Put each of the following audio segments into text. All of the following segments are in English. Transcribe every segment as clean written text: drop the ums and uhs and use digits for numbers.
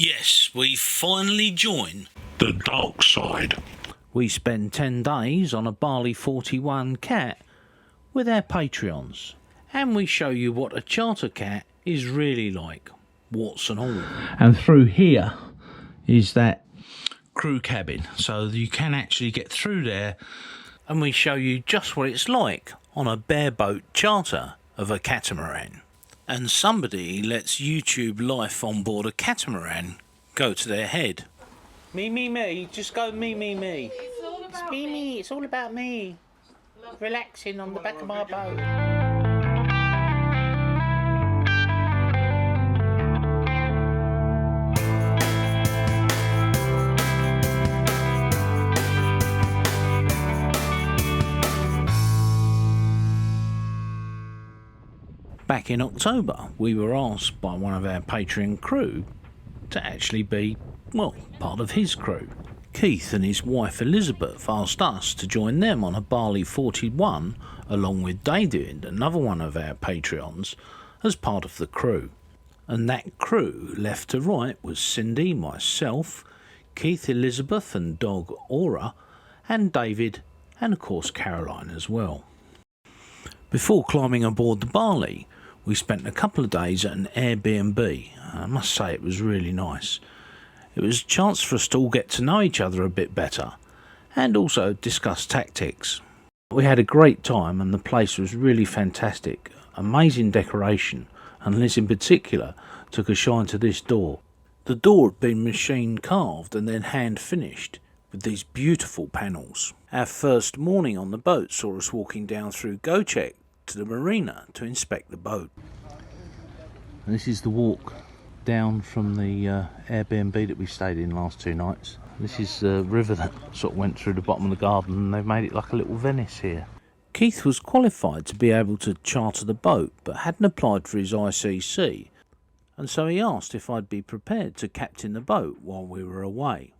Yes, we finally join the dark side. We spend 10 days on a Bali 4.1 cat with our Patreons, and we show you what a charter cat is really like, warts and all. And through here is that crew cabin, so you can actually get through there, and we show you just what it's like on a bareboat charter of a catamaran. And somebody lets YouTube life on board a catamaran go to their head. Me, just go me. It's all about Me, it's all about me. Relaxing on the back of my boat. Back in October, we were asked by one of our Patreon crew to actually be, well, part of his crew. Keith and his wife Elizabeth asked us to join them on a Bali 4.1 along with David, another one of our Patreons, as part of the crew. And that crew, left to right, was Cindy, myself, Keith, Elizabeth and dog Aura, and David, and of course Caroline as well. Before climbing aboard the Bali, we spent a couple of days at an Airbnb. I must say it was really nice. It was a chance for us to all get to know each other a bit better and also discuss tactics. We had a great time and the place was really fantastic. Amazing decoration, and Liz in particular took a shine to this door. The door had been machine carved and then hand finished with these beautiful panels. Our first morning on the boat saw us walking down through Gocheck to the marina to inspect the boat. And this is the walk down from the Airbnb that we stayed in last 2 nights. This is the river that sort of went through the bottom of the garden, and they've made it like a little Venice here. Keith was qualified to be able to charter the boat but hadn't applied for his ICC, and so he asked if I'd be prepared to captain the boat while we were away.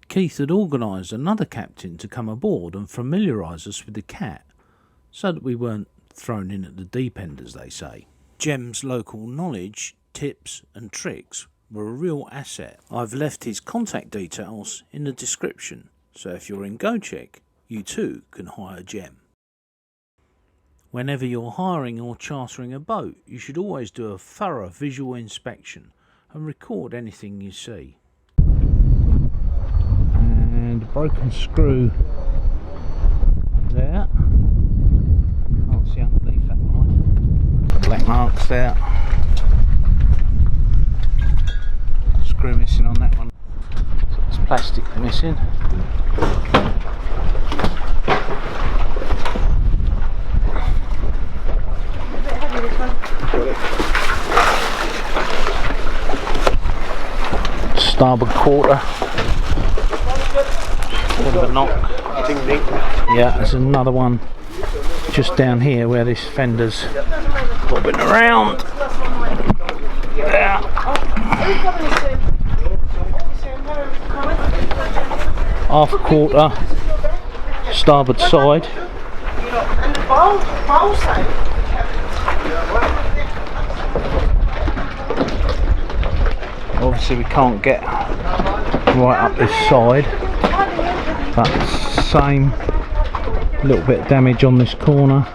Keith had organised another captain to come aboard and familiarise us with the cat so that we weren't thrown in at the deep end, as they say. Cem's local knowledge, tips and tricks were a real asset. I've left his contact details in the description, so if you're in Gocheck, you too can hire Cem. Whenever you're hiring or chartering a boat, you should always do a thorough visual inspection and record anything you see. And a broken screw there. Can't see underneath that line. Black marks there. Screw missing on that one. So there's plastic missing. Starboard quarter. Bit of a knock. Yeah, there's another one just down here where this fender's bobbing around. There. Half quarter, starboard side. Obviously we can't get right up this side, but same little bit of damage on this corner.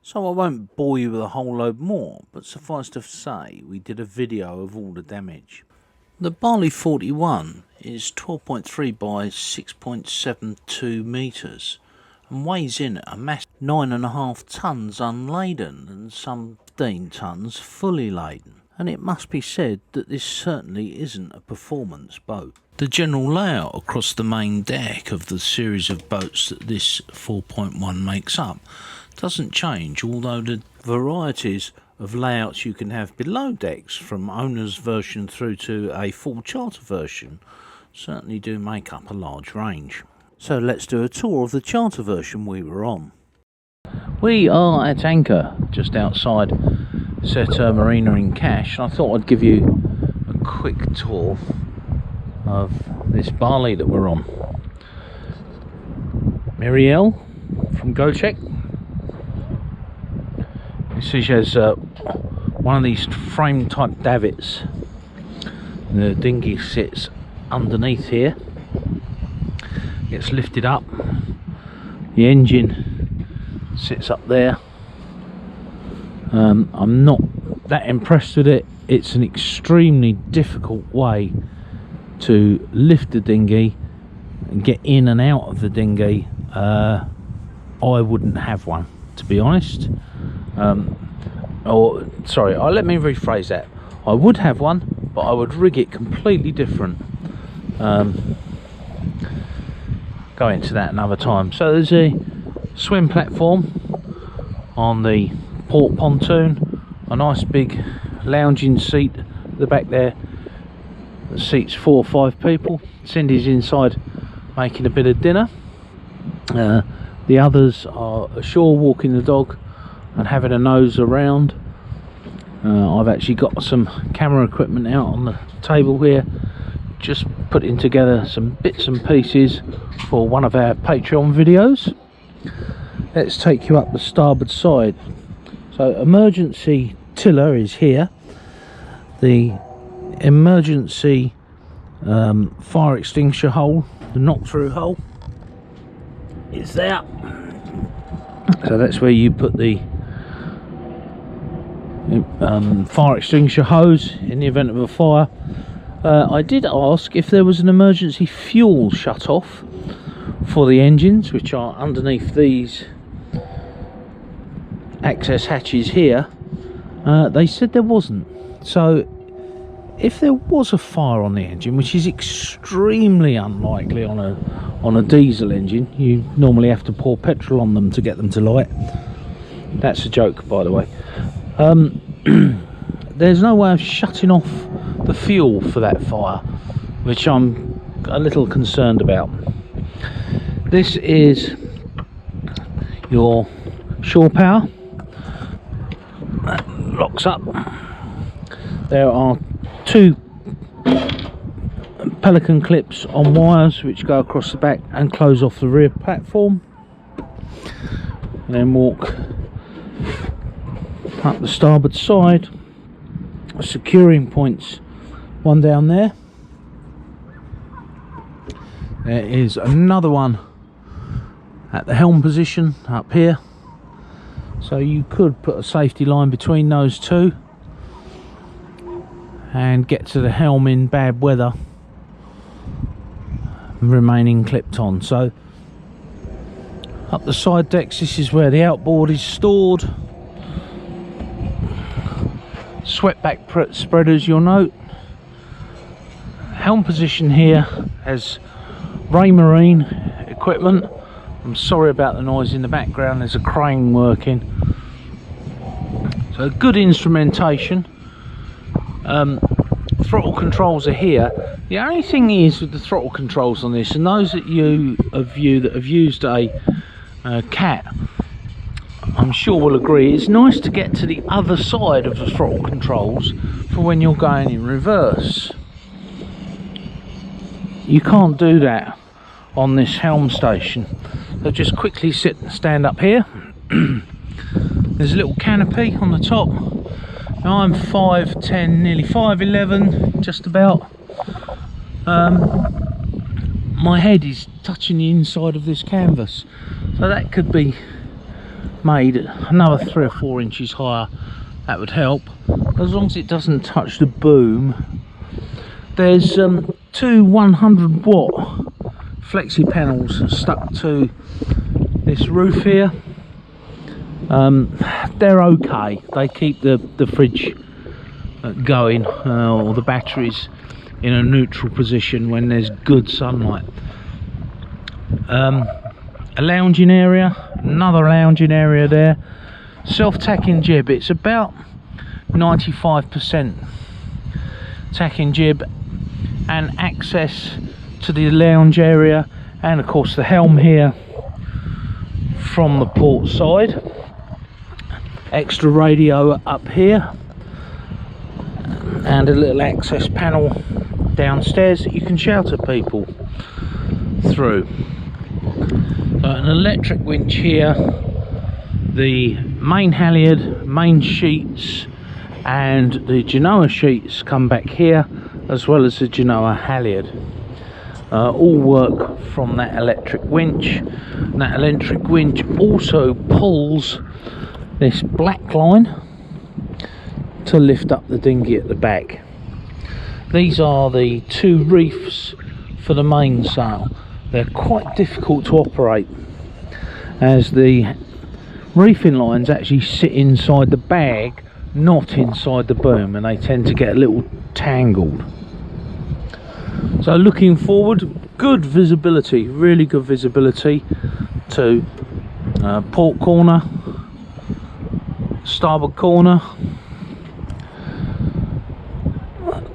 So I won't bore you with a whole load more, but suffice to say we did a video of all the damage. The Bali 4.1 is 12.3 by 6.72 metres and weighs in at a massive 9.5 tonnes unladen and some 15 tonnes fully laden. And it must be said that this certainly isn't a performance boat. The general layout across the main deck of the series of boats that this 4.1 makes up doesn't change, although the varieties of layouts you can have below decks, from owner's version through to a full charter version, certainly do make up a large range. So let's do a tour of the charter version we were on. We are at anchor just outside Setter Marina in Cash. I thought I'd give you a quick tour of this Bali that we're on. Mirielle from Gocheck. This is has one of these frame type davits. The dinghy sits underneath here, gets lifted up, the engine sits up there. I'm not that impressed with it. It's an extremely difficult way to lift the dinghy and get in and out of the dinghy. I wouldn't have one, to be honest. Or sorry, let me rephrase that. I would have one, but I would rig it completely different. Go into that another time. So there's a swim platform on the port pontoon, a nice big lounging seat at the back there that seats 4 or 5 people. Cindy's inside making a bit of dinner. The others are ashore walking the dog and having a nose around. I've actually got some camera equipment out on the table here, just putting together some bits and pieces for one of our Patreon videos. Let's take you up the starboard side. So emergency tiller is here. The emergency fire extinguisher hole, the knock-through hole, is there. So that's where you put the fire extinguisher hose in the event of a fire. I did ask if there was an emergency fuel shut off for the engines, which are underneath these access hatches here. They said there wasn't. So if there was a fire on the engine, which is extremely unlikely on a diesel engine, you normally have to pour petrol on them to get them to light. That's a joke, by the way. There's no way of shutting off the fuel for that fire, which I'm a little concerned about. This is your shore power. That locks up. There are 2 pelican clips on wires which go across the back and close off the rear platform, and then walk up the starboard side. Securing points, one down there. There is another one at the helm position up here, so you could put a safety line between those 2 and get to the helm in bad weather, remaining clipped on. So up the side decks, this is where the outboard is stored. Sweatback spreaders, you'll note. Helm position here has Raymarine equipment. I'm sorry about the noise in the background, there's a crane working. So good instrumentation. Throttle controls are here. The only thing is with the throttle controls on this, and those of you that have used a cat, I'm sure will agree, it's nice to get to the other side of the throttle controls for when you're going in reverse. You can't do that on this helm station. So just quickly stand up here. There's a little canopy on the top. Now I'm 5'10", nearly 5'11", just about. My head is touching the inside of this canvas, so that could be made another 3 or 4 inches higher. That would help, as long as it doesn't touch the boom. There's 2 100-watt flexi panels stuck to this roof here. They're okay, they keep the fridge going, or the batteries in a neutral position when there's good sunlight. A lounging area, another lounging area there. Self-tacking jib, it's about 95% tacking jib, and access to the lounge area, and of course the helm here from the port side. Extra radio up here, and a little access panel downstairs that you can shout at people through. So an electric winch here, the main halyard, main sheets, and the genoa sheets come back here, as well as the genoa halyard. All work from that electric winch, and that electric winch also pulls this black line to lift up the dinghy at the back. These are the two reefs for the mainsail. They're quite difficult to operate, as the reefing lines actually sit inside the bag, not inside the boom, and they tend to get a little tangled. So looking forward, good visibility, really good visibility to port corner, starboard corner,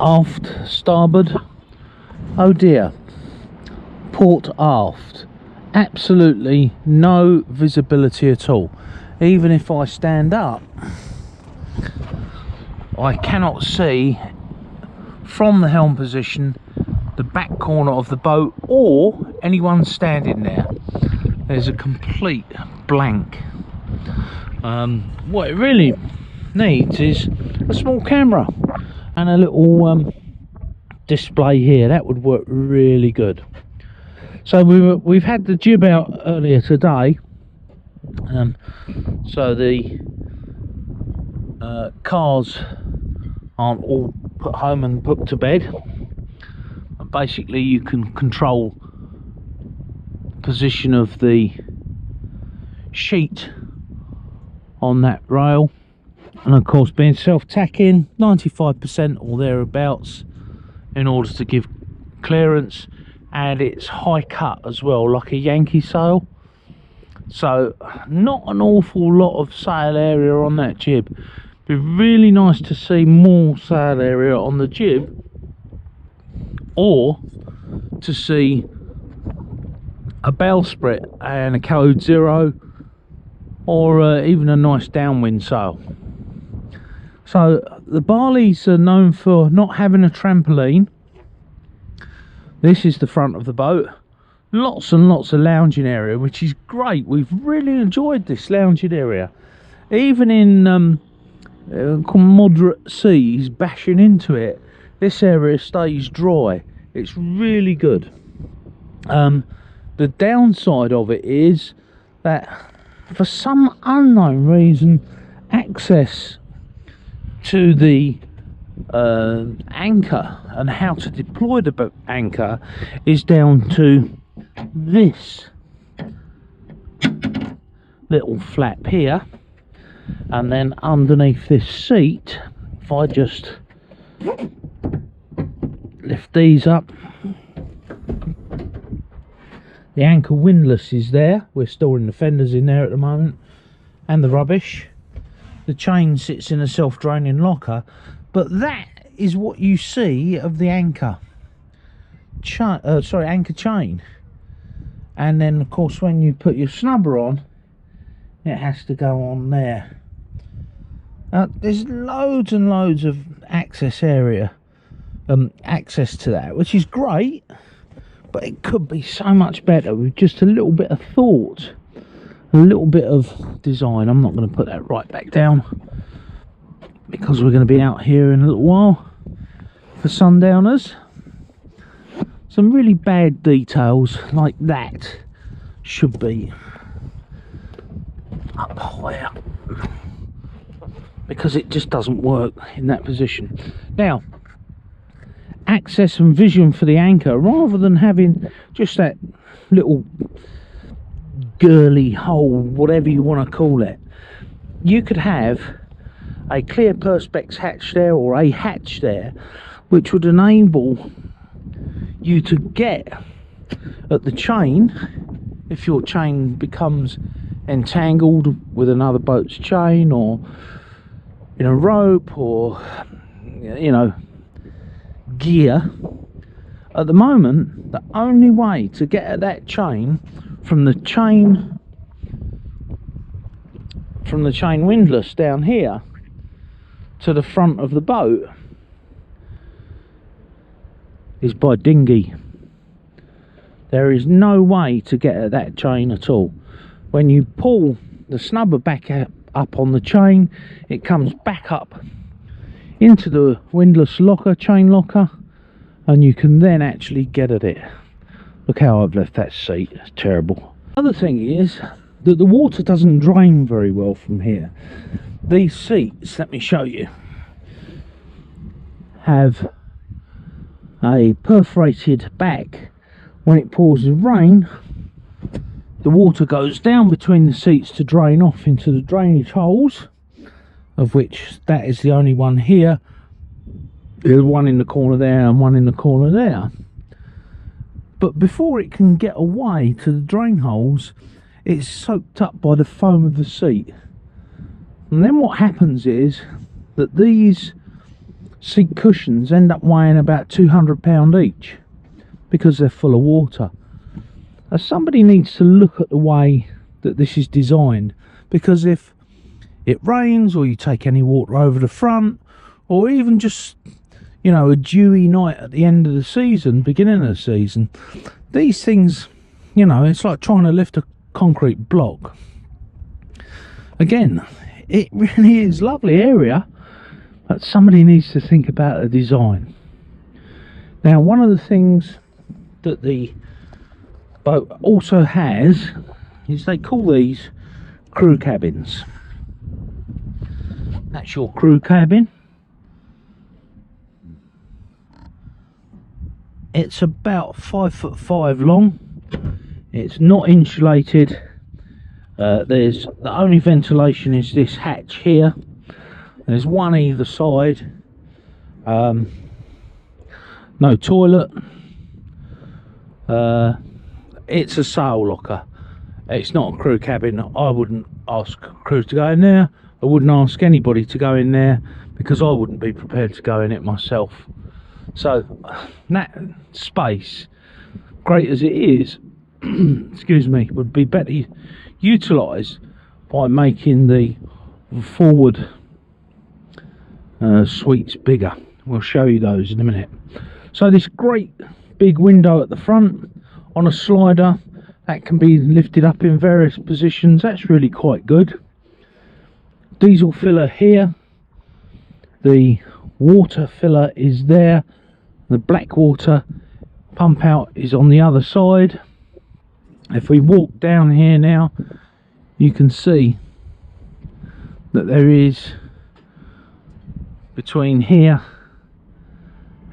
aft starboard. Oh dear, port aft, absolutely no visibility at all. Even if I stand up, I cannot see from the helm position the back corner of the boat or anyone standing there. There's a complete blank. What it really needs is a small camera and a little display here. That would work really good. So we've had the jib out earlier today, so the cars aren't all put home and put to bed. Basically you can control position of the sheet on that rail, and of course being self-tacking 95% or thereabouts in order to give clearance, and it's high cut as well, like a Yankee sail, so not an awful lot of sail area on that jib. Be really nice to see more sail area on the jib, or to see a bowsprit and a code 0, or even a nice downwind sail. So the Balis are known for not having a trampoline. This is the front of the boat, lots and lots of lounging area, which is great. We've really enjoyed this lounging area, even in moderate seas bashing into it. This area stays dry. It's really good. The downside of it is that for some unknown reason, access to the anchor and how to deploy the anchor is down to this little flap here, and then underneath this seat, if I just lift these up, the anchor windlass is there. We're storing the fenders in there at the moment and the rubbish. The chain sits in a self-draining locker, but that is what you see of the anchor anchor chain. And then of course when you put your snubber on, it has to go on there. There's loads and loads of access area, access to that, which is great, but it could be so much better with just a little bit of thought, a little bit of design. I'm not going to put that right back down because we're going to be out here in a little while for sundowners. Some really bad details like that should be up higher, because it just doesn't work in that position. Now, access and vision for the anchor, rather than having just that little girly hole, whatever you want to call it, you could have a clear perspex hatch there, or a hatch there, which would enable you to get at the chain if your chain becomes entangled with another boat's chain, or in a rope, or gear. At the moment, the only way to get at that chain from the chain windlass down here to the front of the boat is by dinghy. There is no way to get at that chain at all. When you pull the snubber back up on the chain, it comes back up into the windlass locker, chain locker, and you can then actually get at it. Look how I've left that seat, it's terrible. Other thing is that the water doesn't drain very well from here. These seats, let me show you, have a perforated back. When it pours with rain, the water goes down between the seats to drain off into the drainage holes, of which that is the only one here. There's one in the corner there and one in the corner there. But before it can get away to the drain holes, it's soaked up by the foam of the seat. And then what happens is that these seat cushions end up weighing about £200 each because they're full of water. Now, somebody needs to look at the way that this is designed, because if it rains or you take any water over the front, or even just, you know, a dewy night at the end of the season, beginning of the season, these things, you know, it's like trying to lift a concrete block. Again, it really is a lovely area, but somebody needs to think about the design. Now, one of the things that the boat also has is they call these crew cabins. That's your crew cabin. It's about 5'5" long. It's not insulated. There's the only ventilation is this hatch here. There's one either side. No toilet. It's a sail locker. It's not a crew cabin. I wouldn't ask crews to go in there. I wouldn't ask anybody to go in there, because I wouldn't be prepared to go in it myself. So that space, great as it is, excuse me, would be better utilised by making the forward suites bigger. We'll show you those in a minute. So this great big window at the front on a slider that can be lifted up in various positions, that's really quite good. Diesel filler here, the water filler is there, the black water pump out is on the other side. If we walk down here now, you can see that there is, between here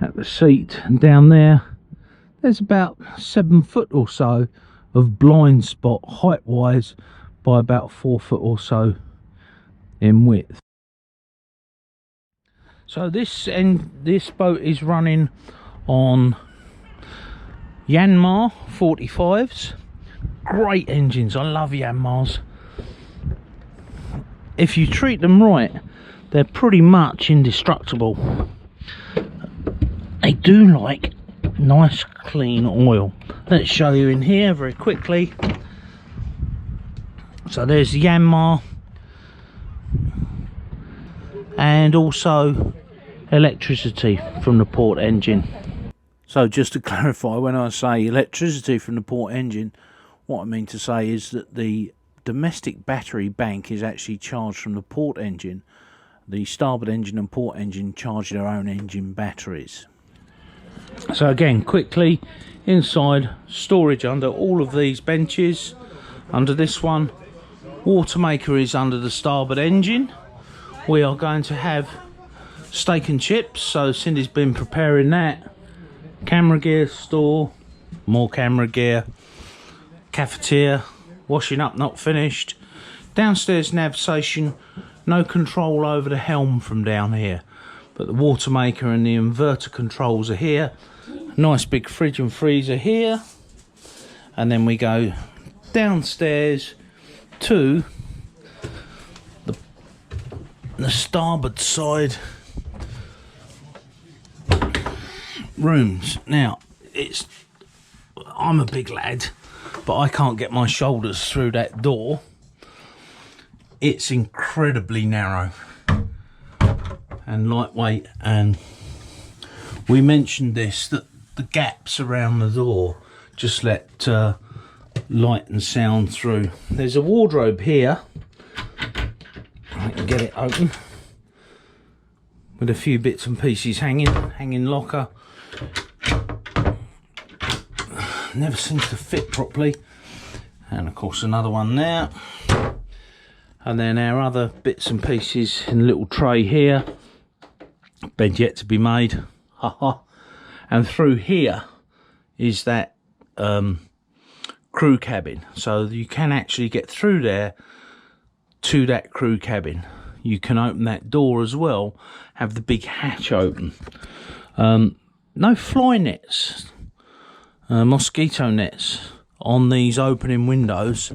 at the seat and down there, there's about 7 foot or so of blind spot height wise by about 4 foot or so in width. So this boat is running on Yanmar 45s. Great engines, I love Yanmars. If you treat them right, they're pretty much indestructible. They do like nice clean oil. Let's show you in here very quickly. So there's the Yanmar, and also electricity from the port engine. So just to clarify, when I say electricity from the port engine, what I mean to say is that the domestic battery bank is actually charged from the port engine. The starboard engine and port engine charge their own engine batteries. So again, quickly, inside, storage under all of these benches. Under this one, water maker is under the starboard engine. We are going to have steak and chips, so Cindy's been preparing that. Camera gear store, more camera gear. Cafetiere, washing up not finished. Downstairs nav station, no control over the helm from down here, but the water maker and the inverter controls are here. Nice big fridge and freezer here, and then we go downstairs to the starboard side rooms. Now, I'm a big lad, but I can't get my shoulders through that door. It's incredibly narrow and lightweight, and we mentioned this, that the gaps around the door just let light and sound through. There's a wardrobe here. I can get it open. with a few bits and pieces hanging locker. Never seems to fit properly. And of course another one there. And then our other bits and pieces in a little tray here. Bed yet to be made. Haha. And through here is that crew cabin. So you can actually get through there to that crew cabin. You can open that door as well, have the big hatch open. No fly nets, mosquito nets on these opening windows.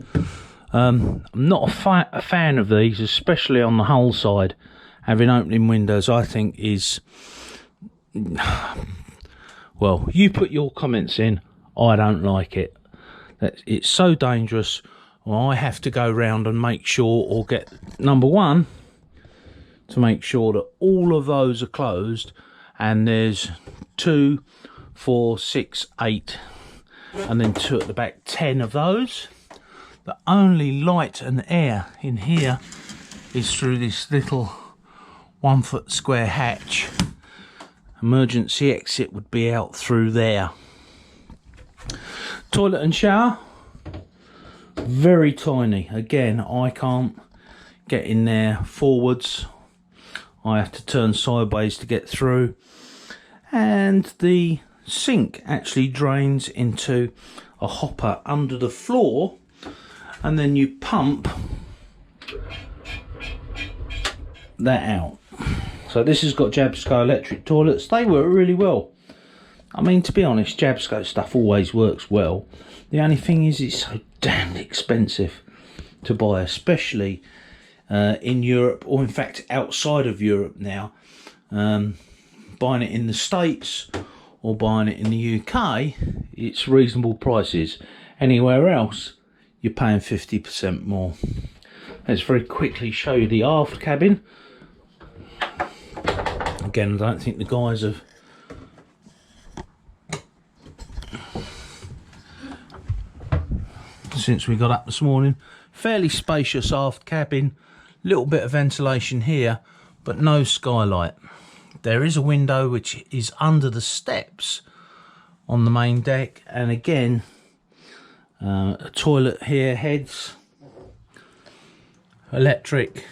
I'm not a fan of these, especially on the hull side. Having opening windows, I think, is... Well, you put your comments in. I don't like it. It's so dangerous. Well, I have to go round and make sure, or get, number one, to make sure that all of those are closed, and there's 2, 4, 6, 8, and then 2 at the back, 10 of those. The only light and air in here is through this little 1 foot square hatch. Emergency exit would be out through there. Toilet and shower, very tiny. Again, I can't get in there forwards. I have to turn sideways to get through. And the sink actually drains into a hopper under the floor, and then you pump that out. So this has got Jabsco electric toilets. They work really well. I mean, to be honest, Jabsco stuff always works well. The only thing is it's so damn expensive to buy, especially in Europe, or in fact outside of Europe now. Buying it in the States or buying it in the UK, it's reasonable prices. Anywhere else, you're paying 50% more. Let's very quickly show you the aft cabin. Again, I don't think the guys have... Since we got up this morning. Fairly spacious aft cabin. Little bit of ventilation here, but no skylight. There is a window which is under the steps on the main deck, and again a toilet here, heads, electric.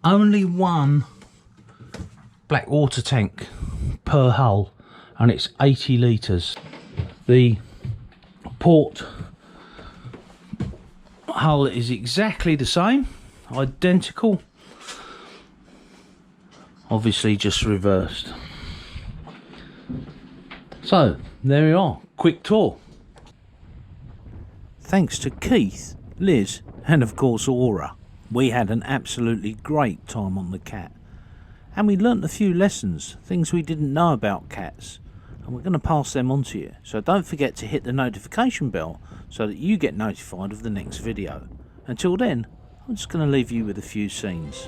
Only one black water tank per hull, and it's 80 litres. The port hull is exactly the same, identical, obviously just reversed. So there we are, quick tour. Thanks to Keith, Liz and of course Aura, we had an absolutely great time on the cat, and we learnt a few lessons, things we didn't know about cats, and we're going to pass them on to you. So don't forget to hit the notification bell so that you get notified of the next video. Until then, I'm just going to leave you with a few scenes.